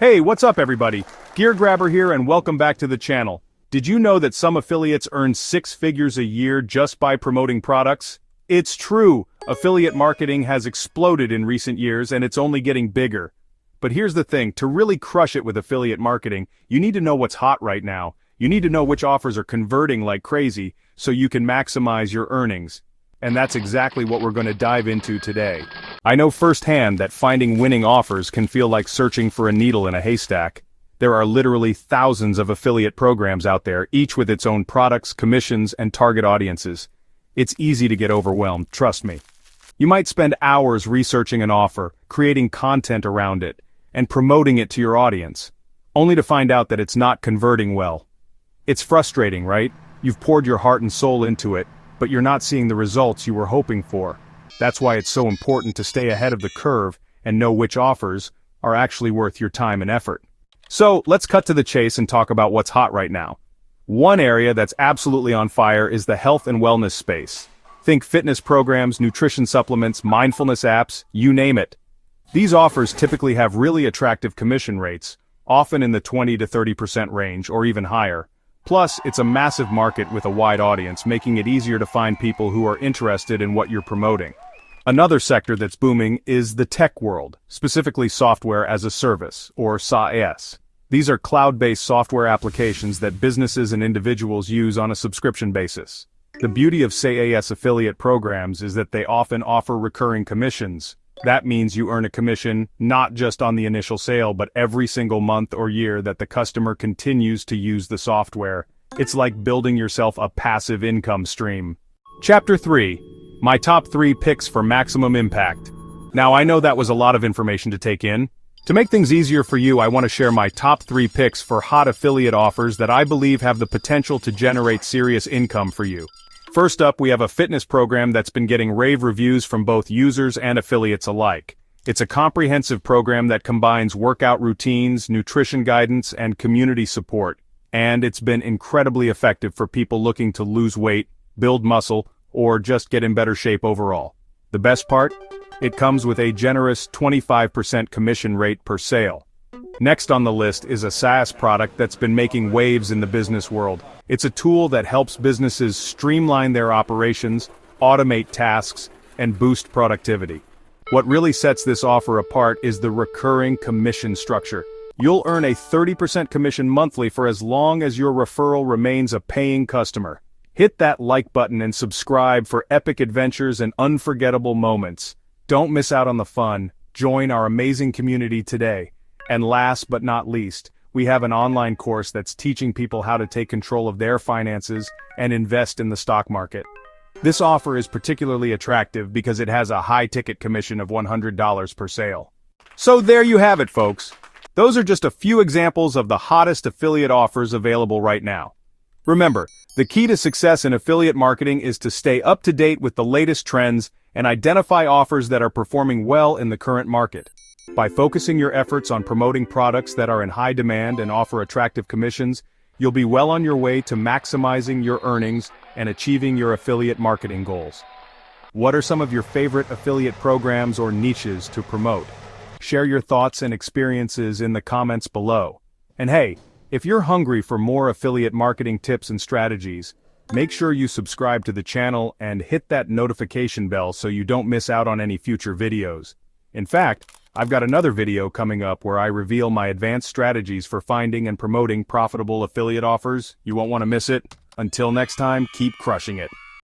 Hey, what's up everybody? Gear Grabber here and welcome back to the channel. Did you know that some affiliates earn six figures a year just by promoting products? It's true, affiliate marketing has exploded in recent years and it's only getting bigger. But here's the thing, to really crush it with affiliate marketing, you need to know what's hot right now. You need to know which offers are converting like crazy, so you can maximize your earnings. And that's exactly what we're going to dive into today. I know firsthand that finding winning offers can feel like searching for a needle in a haystack. There are literally thousands of affiliate programs out there, each with its own products, commissions, and target audiences. It's easy to get overwhelmed, trust me. You might spend hours researching an offer, creating content around it, and promoting it to your audience, only to find out that it's not converting well. It's frustrating, right? You've poured your heart and soul into it, but you're not seeing the results you were hoping for. That's why it's so important to stay ahead of the curve and know which offers are actually worth your time and effort. So, let's cut to the chase and talk about what's hot right now. One area that's absolutely on fire is the health and wellness space. Think fitness programs, nutrition supplements, mindfulness apps, you name it. These offers typically have really attractive commission rates, often in the 20 to 30% range or even higher. Plus, it's a massive market with a wide audience, making it easier to find people who are interested in what you're promoting. Another sector that's booming is the tech world, specifically software as a service, or SaaS. These are cloud-based software applications that businesses and individuals use on a subscription basis. The beauty of SaaS affiliate programs is that they often offer recurring commissions. That means you earn a commission not just on the initial sale, but every single month or year that the customer continues to use the software. It's like building yourself a passive income stream. Chapter 3. My top 3 picks for maximum impact. Now I know that was a lot of information to take in. To make things easier for you, I want to share my top 3 picks for hot affiliate offers that I believe have the potential to generate serious income for you. First up, we have a fitness program that's been getting rave reviews from both users and affiliates alike. It's a comprehensive program that combines workout routines, nutrition guidance, and community support. And it's been incredibly effective for people looking to lose weight, build muscle, or just get in better shape overall. The best part? It comes with a generous 25% commission rate per sale. Next on the list is a SaaS product that's been making waves in the business world. It's a tool that helps businesses streamline their operations, automate tasks, and boost productivity. What really sets this offer apart is the recurring commission structure. You'll earn a 30% commission monthly for as long as your referral remains a paying customer. Hit that like button and subscribe for epic adventures and unforgettable moments. Don't miss out on the fun. Join our amazing community today. And last but not least, we have an online course that's teaching people how to take control of their finances and invest in the stock market. This offer is particularly attractive because it has a high-ticket commission of $100 per sale. So there you have it, folks. Those are just a few examples of the hottest affiliate offers available right now. Remember, the key to success in affiliate marketing is to stay up to date with the latest trends and identify offers that are performing well in the current market. By focusing your efforts on promoting products that are in high demand and offer attractive commissions, you'll be well on your way to maximizing your earnings and achieving your affiliate marketing goals. What are some of your favorite affiliate programs or niches to promote? Share your thoughts and experiences in the comments below. And hey, if you're hungry for more affiliate marketing tips and strategies, make sure you subscribe to the channel and hit that notification bell so you don't miss out on any future videos. In fact, I've got another video coming up where I reveal my advanced strategies for finding and promoting profitable affiliate offers. You won't want to miss it. Until next time, keep crushing it.